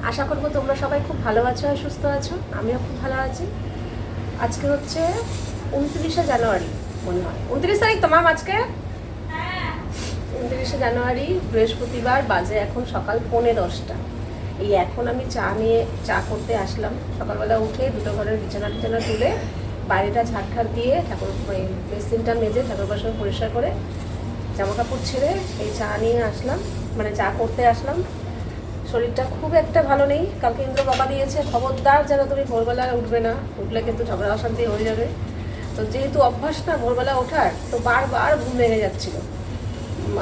আশা করবো তোমরা সবাই খুব ভালো আছো আর সুস্থ আছো। আমিও খুব ভালো আছি। আজকে হচ্ছে 29শে জানুয়ারি, মনে হয় 29 তারিখ তোমার আজকে। 29শে জানুয়ারি বৃহস্পতিবার, বাজে এখন সকাল 10:45। এই এখন আমি চা করতে আসলাম। সকালবেলা উঠে দুটো ঘরের বিছানা টিছানা তুলে বাইরেটা ঝাড় দিয়ে ঠাকুর বেসিনটা মেজে ঠাকুর বাসন পরিষ্কার করে জামা কাপড় ছেড়ে এই চা নিয়ে আসলাম, মানে চা করতে আসলাম। শরীরটা খুব একটা ভালো নেই। কালকে ইন্দ্র বাবা দিয়েছে খবরদার যেন তুমি ভোরবেলা উঠবে না, উঠলে কিন্তু ঝগড়া অশান্তি হয়ে যাবে। তো যেহেতু অভ্যাস না ভোরবেলা ওঠার, তো বারবার ঘুম ভেঙে যাচ্ছিল।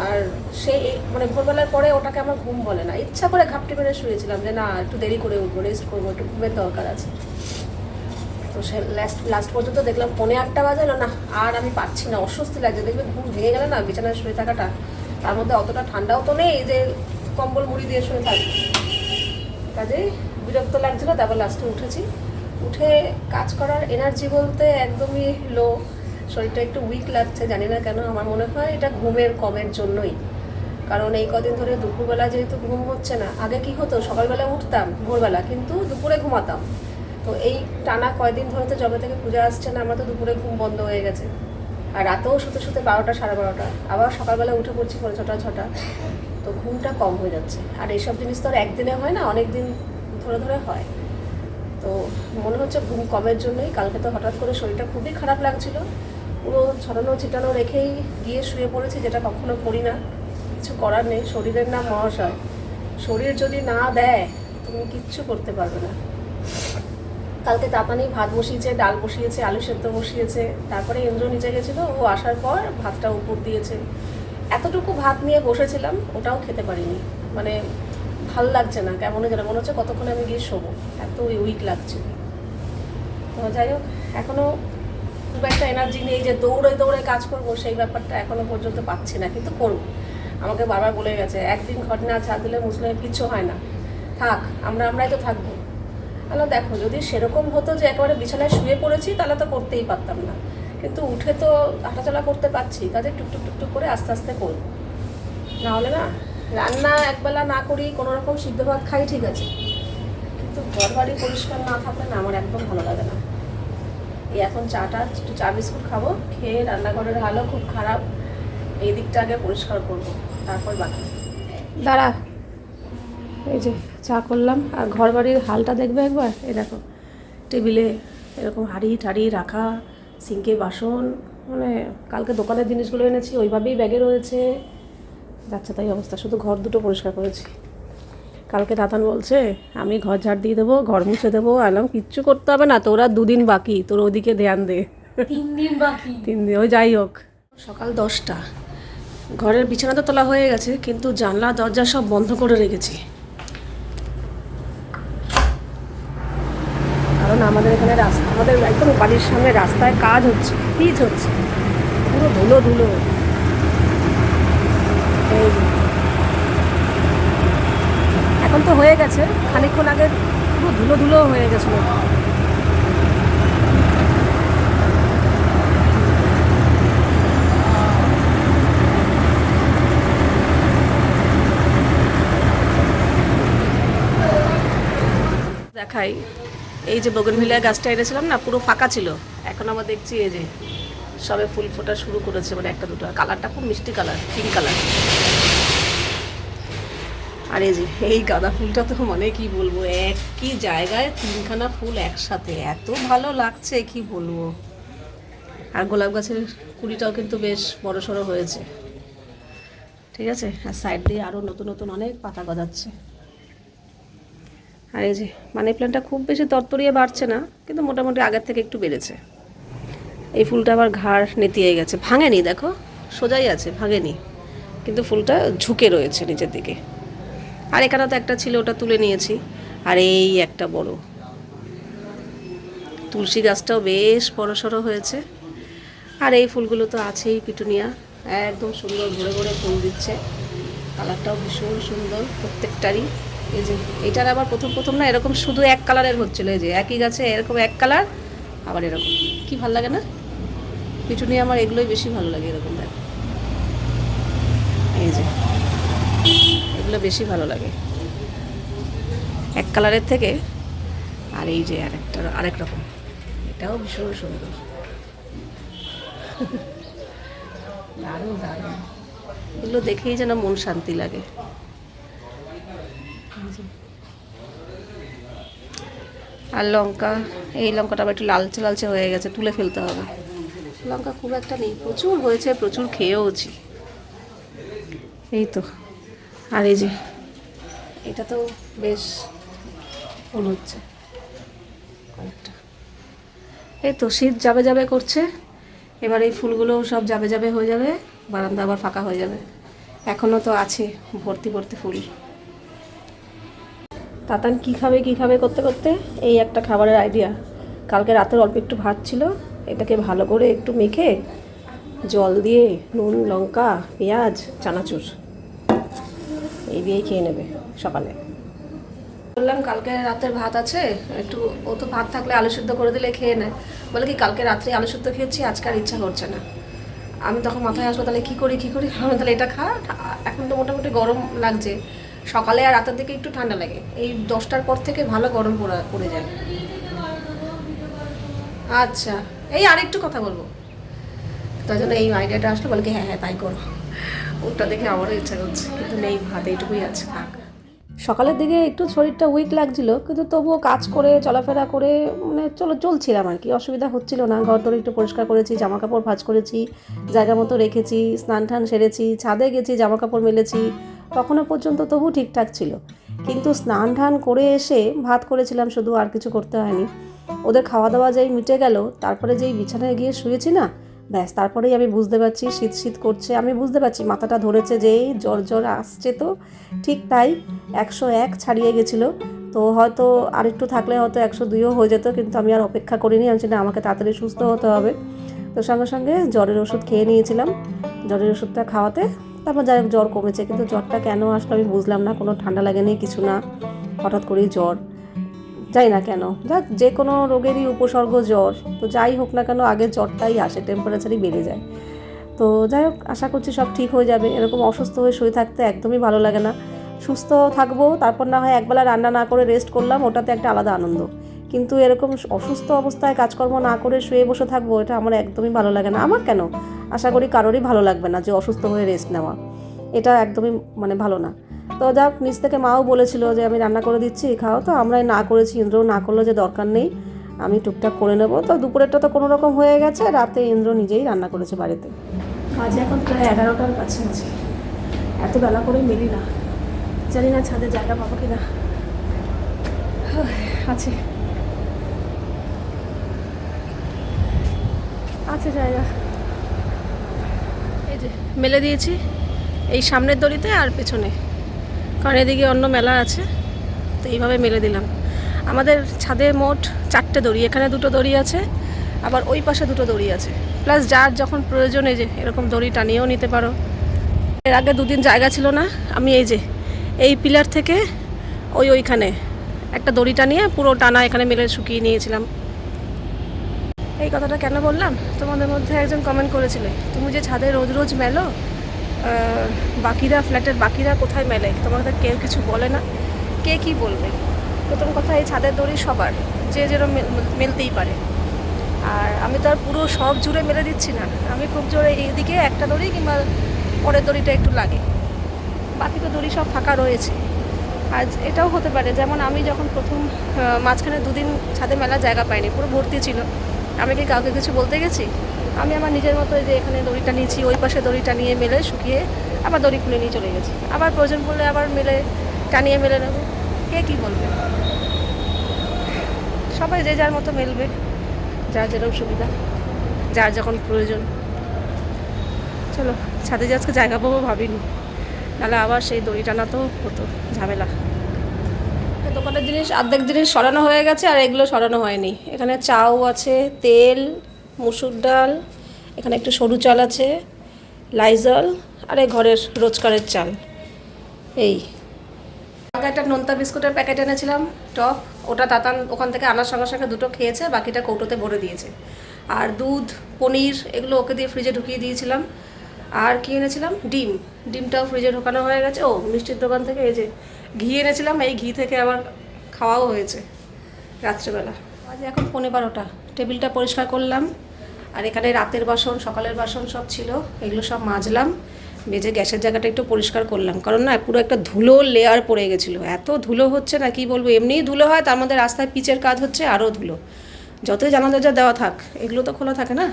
আর সেই মানে ভোরবেলার পরে ওটাকে আমার ঘুম বলে না, ইচ্ছা করে ঘাপটি মেরে শুয়েছিলাম যে না একটু দেরি করে উঠবো, রেস্ট করবো, একটু ঘুমের দরকার আছে। তো সে লাস্ট পর্যন্ত দেখলাম 8:45 বাজালো না, আর আমি পাচ্ছি না, অস্বস্তি লাগছে। দেখবে ঘুম ভেঙে গেলে না বিছানায় শুয়ে থাকাটা, তার মধ্যে অতটা ঠান্ডাও তো নেই যে কম্বল মুড়ি দিয়ে শুয়ে থাকবে, কাজেই বিরক্ত লাগছিল। তারপর লাস্টে উঠেছি। উঠে কাজ করার এনার্জি বলতে একদমই লো, শরীরটা একটু উইক লাগছে। জানি না কেন, আমার মনে হয় এটা ঘুমের কমের জন্যই। কারণ এই কদিন ধরে দুপুরবেলা যেহেতু ঘুম হচ্ছে না, আগে কি হতো সকালবেলা উঠতাম ভোরবেলা, কিন্তু দুপুরে ঘুমাতাম। তো এই টানা কয়দিন ধরে তো যবে থেকে পূজা আসছে না, আমার তো দুপুরে ঘুম বন্ধ হয়ে গেছে। আর রাতেও শুতে 12টা 12:30, আবার সকালবেলা উঠে পড়ছি 6:30। তো ঘুমটা কম হয়ে যাচ্ছে। আর এইসব জিনিস তো আর একদিনে হয় না, অনেক দিন ধরে হয়। তো মনে হচ্ছে ঘুম কমের জন্যই। কালকে তো হঠাৎ করে শরীরটা খুবই খারাপ লাগছিল, পুরো ছড়ানো ছিটানো রেখেই গিয়ে শুয়ে পড়েছি, যেটা কখনো করি না। কিছু করার নেই, শরীরের নাম মহাশয়। শরীর যদি না দেয় তুমি কিচ্ছু করতে পারবে না। কালকে তাতানি ভাত বসিয়েছে, ডাল বসিয়েছে, আলু সেদ্ধ বসিয়েছে। তারপরে ইন্দ্র নিচে গেছিলো, ও আসার পর ভাতটা উপর দিয়েছে। এতটুকু ভাত নিয়ে বসেছিলাম, ওটাও খেতে পারিনি। মানে ভাল লাগছে না, কেমন যেন মনে হচ্ছে কতক্ষণে আমি গিয়ে শোবো, এত উইক লাগছে। তো যাই হোক, এখনও খুব একটা এনার্জি নেই যে দৌড়ে কাজ করব, সেই ব্যাপারটা এখনও পর্যন্ত পাচ্ছি না, কিন্তু করব। আমাকে বারবার বলে গেছে একদিন ঘটনা ঝাড় দিলে মুসলিমের কিচ্ছু হয় না, থাক, আমরাই তো থাকবো। তাহলে দেখো, যদি সেরকম হতো যে একেবারে বিছানায় শুয়ে পড়েছি, তাহলে তো করতেই পারতাম না। কিন্তু উঠে তো হাঁটাচলা করতে পারছি, কাজে টুকটুক করে আস্তে আস্তে করব। না হলে না, রান্না একবেলা না করি, কোনো রকম সিদ্ধ ভাত খাই ঠিক আছে, কিন্তু ঘর বাড়ি পরিষ্কার না থাকলে না আমার একদম ভালো লাগে না। এই এখন একটু চা বিস্কুট খাবো, খেয়ে রান্নাঘরের হালও খুব খারাপ, এই দিকটা আগে পরিষ্কার করব, তারপর বাকি। দাঁড়া, এই যে চা করলাম। আর ঘর বাড়ির হালটা দেখবে একবার, এই দেখো টেবিলে এরকম হাঁড়ি টাড়ি রাখা, সিঙ্কে বাসন, মানে কালকে দোকানের জিনিসগুলো এনেছি ওইভাবেই ব্যাগে রয়েছে, যাচ্ছে তাই অবস্থা। শুধু ঘর দুটো পরিষ্কার করেছি। কালকে দাতান বলছে আমি ঘর ঝাড় দিয়ে দেবো, ঘর মুছে দেবো। আলাম কিচ্ছু করতে হবে না, তোরা 2 দিন বাকি, তোর ওদিকে ধ্যান দে। 3 দিন বাকি। 3 দিন, ওই যাই হোক। সকাল 10টা, ঘরের বিছানা তো তোলা হয়ে গেছে, কিন্তু জানলা দরজা সব বন্ধ করে রেখেছি। কারণ আমাদের এখানে আমাদের একদম বাড়ির সামনে রাস্তায় কাজ হচ্ছে, পিচ হচ্ছে, পুরো ধুলো। এই এখন তো হয়ে গেছে, খানিকক্ষণ আগে পুরো ধুলো হয়ে গেছিলো। দেখাই, এই যে বগনভিলিয়া গাছটা এনেছিলাম না, পুরো ফাঁকা ছিল। এখন আবার দেখছি এই যে সবে ফুল ফোটা শুরু করেছে, মানে একটা দুটো। কালারটা খুব মিষ্টি কালার, পিঙ্ক কালার। আর এই যে এই গাঁদা ফুলটা তো মানে কি বলবো, একই জায়গায় 3খানা ফুল একসাথে, এত ভালো লাগছে কি বলবো। আর গোলাপ গাছের কুড়িটাও কিন্তু বেশ বড় সড়ো হয়েছে, ঠিক আছে। আর সাইড দিয়ে আরও নতুন অনেক পাতা গজাচ্ছে। আর এই যে মানি প্ল্যান্টটা খুব বেশি তরতরিয়ে বাড়ছে না, কিন্তু মোটামুটি আগের থেকে একটু বেড়েছে। এই ফুলটা আবার ঘাড় নেতিয়ে গেছে, ভাঙেনি, দেখো সোজাই আছে, ভাঙেনি, কিন্তু ফুলটা ঝুঁকে রয়েছে নিচের দিকে। আর এখানে তো একটা ছিল, ওটা তুলে নিয়েছি। আর এই একটা বড় তুলসী গাছটাও বেশ বড়সড় হয়েছে। আর এই ফুলগুলো তো আছেই, পিটুনিয়া একদম সুন্দর ঘুরে ফুল দিচ্ছে, কালারটাও ভীষণ সুন্দর প্রত্যেকটারই। এই যে এইটার আবার প্রথম না এরকম শুধু এক কালারের হচ্ছিলো, এই যে একই গাছে এরকম এক কালার, আবার এরকম, কি ভালো লাগে না পিটুনিয়া, আমার এগুলোই বেশি ভালো লাগে। এরকম দেখো, এই যে এগুলো বেশি ভালো লাগে। এক কালারের থেকে। আর এই যে আরেক রকম, এটাও ভীষণ সুন্দর। দারুণ দারুণ, এগুলো দেখেই যেন মন শান্তি লাগে। আর লঙ্কা, এই লঙ্কাটা আবার একটু লালচে লালচে হয়ে গেছে, তুলে ফেলতে হবে। লঙ্কা খুব একটা নেই, প্রচুর হয়েছে, প্রচুর খেয়েওছি। এই তো। আর এই যে এটা তো বেশ ফুল হচ্ছে কয়েকটা। এই তো শীত যাবে যাবে করছে, এবার এই ফুলগুলো সব যাবে যাবে হয়ে যাবে, বারান্দা আবার ফাঁকা হয়ে যাবে। এখনও তো আছে ভর্তি ভর্তি ফুল। তাতান কী খাবে করতে করতে এই একটা খাবারের আইডিয়া। কালকে রাতের অল্প একটু ভাত ছিল, এটাকে ভালো করে একটু মেখে জল দিয়ে নুন লঙ্কা পেঁয়াজ চানাচুর এই দিয়েই খেয়ে নেবে সকালে। বললাম কালকে রাতের ভাত আছে, একটু ও তো ভাত থাকলে আলু সিদ্ধ করে দিলে খেয়ে নেয়। বলে কি কালকে রাত্রে আলু সিদ্ধ খেয়েছি, আজকে আর ইচ্ছা করছে না। আমি তখন মাথায় আসবো তাহলে কী করি আমি তাহলে এটা খা। এখন তো মোটামুটি গরম লাগছে, সকালে আর রাতের দিকে একটু ঠান্ডা লাগে, এই 10টার পর থেকে ভালো গরম পড়ে যায়। আচ্ছা, এই আরেকটু কথা বলবো, তাই জন্য এই আইডিয়াটা আসলো। বলে কি হ্যাঁ হ্যাঁ তাই করো। ওটা দেখে আমারও ইচ্ছা করছে, কিন্তু নেই, ভাত এইটুকুই আছে, থাক। সকালের দিকে একটু শরীরটা উইক লাগছিল, কিন্তু তবুও কাজ করে চলাফেরা করে মানে চলছিলাম আর কি, অসুবিধা হচ্ছিল না। ঘর দর একটু পরিষ্কার করেছি, জামা কাপড় ভাঁজ করেছি, জায়গা মতো রেখেছি, স্নান টান সেরেছি, ছাদে গেছি, জামা কাপড় মেলেছি, তখনও পর্যন্ত তবু ঠিকঠাক ছিল। কিন্তু স্নান টান করে এসে ভাত করেছিলাম শুধু, আর কিছু করতে হয়নি। ওদের খাওয়া দাওয়া যেই মিটে গেল, তারপরে যেই বিছানায় গিয়ে শুয়েছি না, ব্যাস তারপরেই আমি বুঝতে পারছি শীত শীত করছে। আমি বুঝতে পারছি মাথাটা ধরেছে যে এই জ্বর জ্বর আসছে, তো ঠিক তাই 101 ছাড়িয়ে গেছিলো। তো হয়তো আরেকটু থাকলে হয়তো 102ও হয়ে যেত, কিন্তু আমি আর অপেক্ষা করিনি। আমি না, আমাকে তাড়াতাড়ি সুস্থ হতে হবে। তো সঙ্গে সঙ্গে জ্বরের ওষুধ খেয়ে নিয়েছিলাম। জ্বরের ওষুধটা খাওয়াতে তারপর যাই হোক জ্বর কমেছে, কিন্তু জ্বরটা কেন আসলো আমি বুঝলাম না। কোনো ঠান্ডা লাগেনি, কিছু না, হঠাৎ করেই জ্বর, যাই না কেন। যাক, যে কোনো রোগেরই উপসর্গ জ্বর, তো যাই হোক না কেন আগে জ্বরটাই আসে, টেম্পারেচারই বেড়ে যায়। তো যাই হোক, আশা করছি সব ঠিক হয়ে যাবে। এরকম অসুস্থ হয়ে শুয়ে থাকতে একদমই ভালো লাগে না। সুস্থ থাকবো, তারপর না হয় একবেলা রান্না না করে রেস্ট করলাম, ওটাতে একটা আলাদা আনন্দ। কিন্তু এরকম অসুস্থ অবস্থায় কাজকর্ম না করে শুয়ে বসে থাকবো, এটা আমার একদমই ভালো লাগে না। আমার কেন, আশা করি কারোরই ভালো লাগবে না যে অসুস্থ হয়ে রেস্ট নেওয়া, এটা একদমই মানে ভালো না। তো যাক, নিচ থেকে মাও বলেছিল যে আমি রান্না করে দিচ্ছি খাও, তো আমরাই না করেছি, ইন্দ্রও না করলো যে দরকার নেই, আমি টুকটাক করে নেবো। তো দুপুরেরটা তো কোনো রকম হয়ে গেছে, রাতে ইন্দ্র নিজেই রান্না করেছে বাড়িতে। বাজে এখন প্রায় 11টার কাছাকাছি, এত বেলা করে মেলি না, জানি না ছাদে জায়গা পাবো কি না। আছে আছে জায়গা, এই যে মেলে দিয়েছি এই সামনের দড়িতে আর পেছনে, কারণ এদিকে অন্য মেলা আছে, তো এইভাবে মেলে দিলাম। আমাদের ছাদে মোট 4টে দড়ি, এখানে 2টো দড়ি আছে, আবার ওই পাশে 2টো দড়ি আছে, প্লাস যার যখন প্রয়োজন এই যে এরকম দড়ি টানিয়েও নিতে পারো। এর আগে 2 দিন জায়গা ছিল না, আমি এই যে এই পিলার থেকে ওইখানে একটা দড়ি টানিয়ে পুরো টানা এখানে মেলে শুকিয়ে নিয়েছিলাম। এই কথাটা কেন বললাম, তোমাদের মধ্যে একজন কমেন্ট করেছিলে, তুমি যে ছাদে রোজ রোজ মেলো, বাকিরা ফ্ল্যাটের বাকিরা কোথায় মেলে, তোমাদের কেউ কিছু বলে না? কে কি বলবে? প্রথম কথা, এই ছাদের দড়ি সবার, যে যেরকম মেলতেই পারে। আর আমি তো আর পুরো সব জুড়ে মেলে দিচ্ছি না, আমি খুব জোরে এইদিকে একটা দড়ি কিংবা পরের দড়িটা একটু লাগে, বাকি তো দড়ি সব ফাঁকা রয়েছে। আজ এটাও হতে পারে, যেমন আমি যখন প্রথম মাঝখানে 2 দিন ছাদে মেলার জায়গা পাইনি, পুরো ভর্তি ছিল, আমি কি কাউকে কিছু বলতে গেছি? আমি আমার নিজের মতো যে এখানে দড়িটা নিয়েছি, ওই পাশে দড়িটা নিয়ে মেলে শুকিয়ে আবার দড়ি খুলে নিয়ে চলে গেছি, আবার প্রয়োজন পড়লে আবার মেলে টানিয়ে মেলে নেবো, কে কী বলবে? সবাই যে যার মতো মেলবে, যার যেরকম সুবিধা, যার যখন প্রয়োজন। চলো, ছাদে যে আজকে জায়গা পাবো ভাবিনি, নাহলে আবার সেই দড়ি টানা তো হতো, ঝামেলা। দোকানের জিনিস অর্ধেক জিনিস সরানো হয়ে গেছে, আর এগুলো সরানো হয়নি। এখানে চাউ আছে, তেল, মুসুর ডাল, এখানে একটু সরু চাল আছে, লাইজল, আর এই ঘরের রোজকারের চাল। এই আগে একটা নোনতা বিস্কুটের প্যাকেট এনেছিলাম, টপ, ওটা তাতান ওখান থেকে আনার সঙ্গে সঙ্গে 2টো খেয়েছে, বাকিটা কৌটোতে ভরে দিয়েছে। আর দুধ, পনির, এগুলো ওকে দিয়ে ফ্রিজে ঢুকিয়ে দিয়েছিলাম। আর কি এনেছিলাম, ডিমটাও ফ্রিজে ঢোকানো হয়ে গেছে। ও মিষ্টির দোকান থেকে এই যে ঘি এনেছিলাম, এই ঘি থেকে আবার খাওয়াও হয়েছে রাত্রেবেলা। আজ এখন 11:15, টেবিলটা পরিষ্কার করলাম, আর এখানে রাতের বাসন সকালের বাসন সব ছিল, এগুলো সব মাজলাম, মেজে গ্যাসের জায়গাটা একটু পরিষ্কার করলাম, কারণ না পুরো একটা ধুলো লেয়ার পড়ে গেছিলো, এত ধুলো হচ্ছে না কি বলবো, এমনিই ধুলো হয়, তার মধ্যে রাস্তায় পিচের কাজ হচ্ছে আরও ধুলো, যতই জানা দরজা দেওয়া থাক এগুলো তো খোলা থাকে না।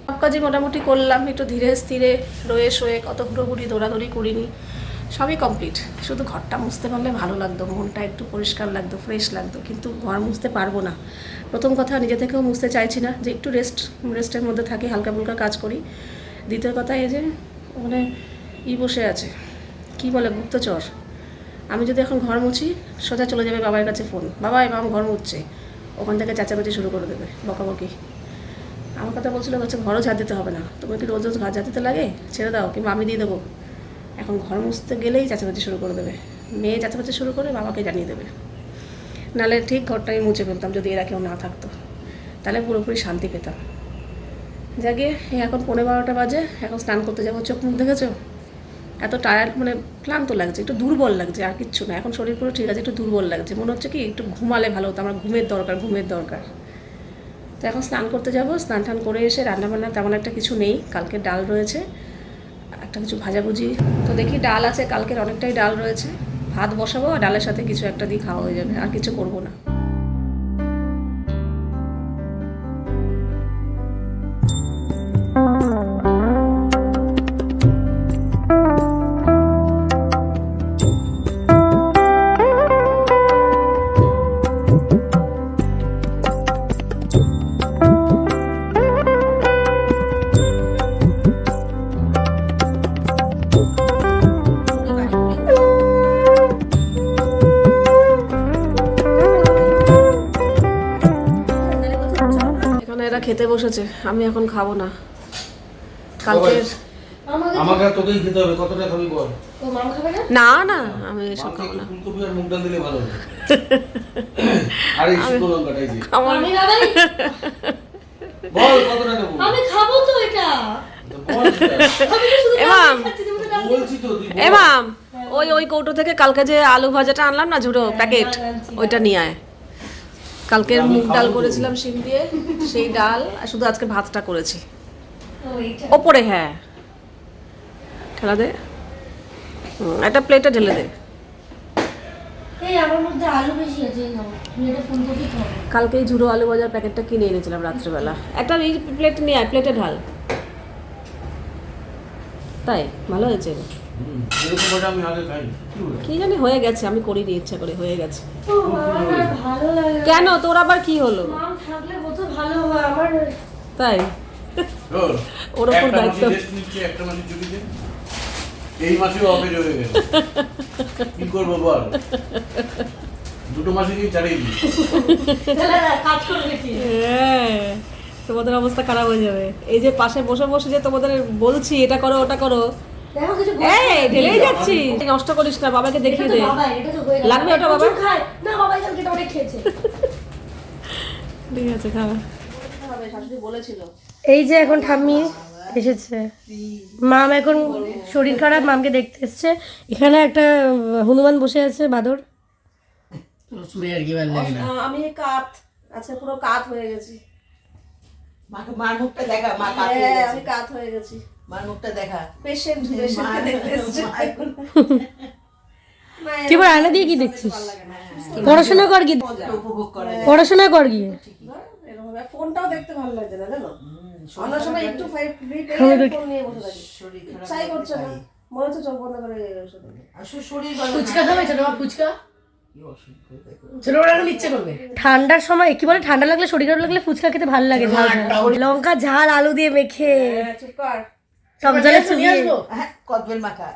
সব কাজই মোটামুটি করলাম, একটু ধীরে স্থিরে রয়ে শোয়ে, কত হুড়োহুড়ি দৌড়াদৌড়ি করিনি, সবই কমপ্লিট। শুধু ঘরটা মুছতে পারলে ভালো লাগতো, মনটা একটু পরিষ্কার লাগতো, ফ্রেশ লাগতো, কিন্তু ঘর মুছতে পারবো না। প্রথম কথা, নিজে থেকেও মুছতে চাইছি না, যে একটু রেস্টের মধ্যে থাকি, হালকা ফুলকা কাজ করি। দ্বিতীয় কথা, এই যে মানে বসে আছে, কি বলে, গুপ্তচর। আমি যদি এখন ঘর মুছি, সোজা চলে যাবে বাবার কাছে ফোন, বাবা এবার ঘর মুছছে, ওখান থেকে চেঁচামেচি শুরু করে দেবে, বকাবকি। আমার কথা বলছিল, হচ্ছে ঘরও ঝাড় দিতে হবে না, তোমার কি রোজ রোজ ঘর ঝাড় দিতে লাগে, ছেড়ে দাও, কিংবা আমি দিয়ে দেবো। এখন ঘর মুছতে গেলেই চেঁচামেচি শুরু করে দেবে, মেয়ে চেঁচামেচি শুরু করে বাবাকে জানিয়ে দেবে। নাহলে ঠিক ঘরটা আমি মুছে ফেলতাম যদি এরা কেউ না থাকতো, তাহলে পুরোপুরি শান্তি পেতাম। যাকে এখন 11:15 বাজে, এখন স্নান করতে যাবো। চোখ মুখ দেখেছো, এত টায়ার্ড, মানে ক্লান্ত লাগছে, একটু দুর্বল লাগছে, আর কিচ্ছু না। এখন শরীর পুরো ঠিক আছে, একটু দুর্বল লাগছে, মনে হচ্ছে কি একটু ঘুমালে ভালো হতো, আমার ঘুমের দরকার। তো এখন স্নান করতে যাব, স্নান টান করে এসে রান্নাবান্না তেমন একটা কিছু নেই, কালকে ডাল রয়েছে, একটা কিছু ভাজাভুজি, তো দেখি ডাল আছে, কালকের অনেকটাই ডাল রয়েছে, ভাত বসাবো, আর ডালের সাথে কিছু একটা দিয়ে খাওয়া হয়ে যাবে, আর কিছু করবো না। খেতে বসেছে, আমি এখন খাবো না, কালকের আমাকে তোকেই খেতে হবে, কতটা খাবি বল। ও মাম খাবে না? না না, আমি এসব খাবো না। ফুলকপি আর মুগ ডাল দিলে ভালো হবে। আর এই শুকনো লঙ্কাটাই যে আমি না ভাই, বল কতটা নেব। আমি খাবো তো এটা। বল আমি তো শুধু এমাম খাচ্ছি, তুমি তো ডাল বলছি তো তুই বল। এমাম, ওই কৌটো থেকে কালকে যে আলু ভাজাটা আনলাম না, ঝুড়ো প্যাকেট, ওইটা নিয়ে আয়। কালকের মুগ ডাল করেছিলাম শিম দিয়ে, সেই ডাল, আর শুধু আজকে ভাতটা করেছি। ও এইটা। ওপরে হ্যাঁ, ঠেলা দে, একটা প্লেটে ঢেলে দে। এই আমার মধ্যে আলু বেশি আছে, এই নাও তুমি এটা ফুলকপি খাও। কালকে এই ঝুড়ো আলু ভাজার প্যাকেটটা কিনে এনেছিলাম রাত্রেবেলা, একটা এই প্লেট নিয়ে আয়, প্লেটে ঢাল। তাই ভালো হয়েছে, এরকম ওটা আমি আগে খাই কি বল। কি জানি হয়ে গেছে, আমি করিনি ইচ্ছা করে, হয়ে গেছে। ও আমার ভালো লাগে না। কেন, তোর আবার কি হলো? মাম থাকলে কত ভালো হয় আমার। তাই চল ওর উপর একটা দায়িত্ব। মাসি রেস্ট নিচ্ছে, একটা মাসি ছুটিতে, এই মাসেও অফিস হয়ে গেছে, কি করবো বল। দুটো মাসেই ছাড়িয়ে দিই। তাহলে কাজ করবে কি? হ্যাঁ, তোমাদের অবস্থা খারাপ হয়ে যাবে। এই যে পাশে বসে বসে যে তোমাদের বলছি এটা করো ওটা করো, দেখো কিছু এই ঢেলেই যাচ্ছি, নষ্ট করিস না, বাবাকে দেখিয়ে দে। বাবা এটা তো হয়ে গেল। লাগবে ওটা বাবা? প্রচুর খায় না বাবা, কালকে তো অনেক খেয়েছে। ঠিক আছে, খাওয়া শাশুড়ি বলেছিল। এই যে এখন ঠাম্মি এসেছে, মাম এখন শরীর খারাপ, মামকে দেখতে এসছে। এখানে একটা হনুমান বসে আছে, বাদর। আমি কাত, আচ্ছা পুরো কাত হয়ে গেছি। মার মুখটা দেখা, মা কাত হয়ে হ্যাঁ, গেছে। আমি কাত হয়ে গেছি। মার মুখটা দেখা। পেশেন্ট দেখতে এসছে। তুই এবার আয়না দিয়ে কি দেখছিস? পড়াশোনা কর গিয়ে, উপভোগ করে। পড়াশোনা কর গিয়ে। এরকম ফোনটাও দেখতে ভালো লাগছে না, জানো? অন্য সময় একটু ফোন নিয়ে বসে থাকি, শরীর খারাপ ইচ্ছাই করছে না, মনে হচ্ছে চোখ বন্ধ করে বসে থাকি। আসলে শরীর ভালো ফুচকা খাবে ছোট বাবা, ফুচকা কি অসুখ দেখো। ছোট বড় এখন ইচ্ছে করবে। ঠান্ডার সময় কি বলে, ঠান্ডা লাগলে, শরীর খারাপ লাগলে ফুচকা খেতে ভালো লাগে, ঝাল ঝাল। লঙ্কা ঝাল আলু দিয়ে মেখে, চুপ কর। টক জলে চুবিয়ে। হ্যাঁ, কদবেল মাখা।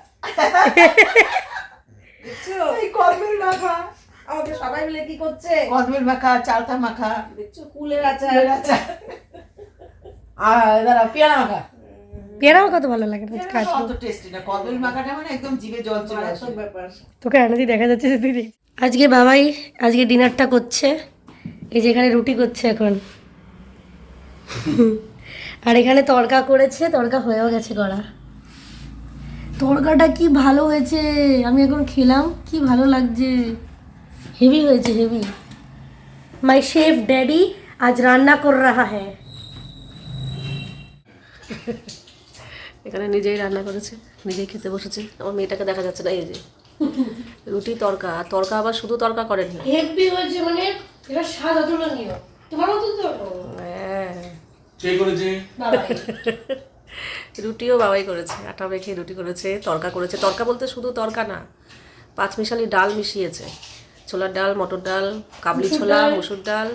দেখছো এই কদবেল মাখা, আমাকে সবাই মিলে কি করছে, কদবেল মাখা, চালতা মাখা, দেখছো কুলের আচার। আর দাঁড়া পেয়ারা মাখা। পেয়ারা আমার কত ভালো লাগে না, খাস অত টেস্টি না। কদবেল মাখাটা মানে একদম জিভে জল চলে আসে। ব্যাপার। তোকে আয়না দিয়ে দেখা যাচ্ছে যে তুই দেখ। আজকে বাবাই আজকে ডিনারটা করছে, এই যে এখানে রুটি করছে এখন, আর এখানে তড়কা করেছে, তড়কা হয়েও গেছে করা। তড়কাটা কি ভালো হয়েছে, আমি এখন খেলাম, কি ভালো লাগছে। হেভি হয়েছে হেভি। মাই শেফ ড্যাডি আজ রান্না কর রাহা হ্যায়। এখানে নিজেই রান্না করেছে, নিজেই খেতে বসেছে। আমার মেয়েটাকে দেখা যাচ্ছে না, এই যে রুটি তরকা, আর তরকা আবার শুধু তরকা করেনি। হেভি হয়েছে, মানে এটা স্বাদ অতুলনীয়। তোমার মতো তো হ্যাঁ, কে করেছে? বাবা। রুটিও বাবাই করেছে, আটা মেখে রুটি করেছে, তরকা করেছে। তরকা বলতে শুধু তরকা না, পাঁচমিশালি ডাল মিশিয়েছে। ছোলার ডাল, মটর ডাল, কাবলি ছোলা, মুসুর ডাল,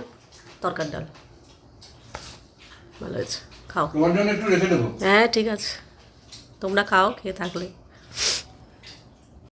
তরকার ডাল। ভালো হয়েছে, খাও। তোমার জন্য একটু রেখে দেবো। হ্যাঁ ঠিক আছে, তোমরা খাও, খেয়ে থাকলে।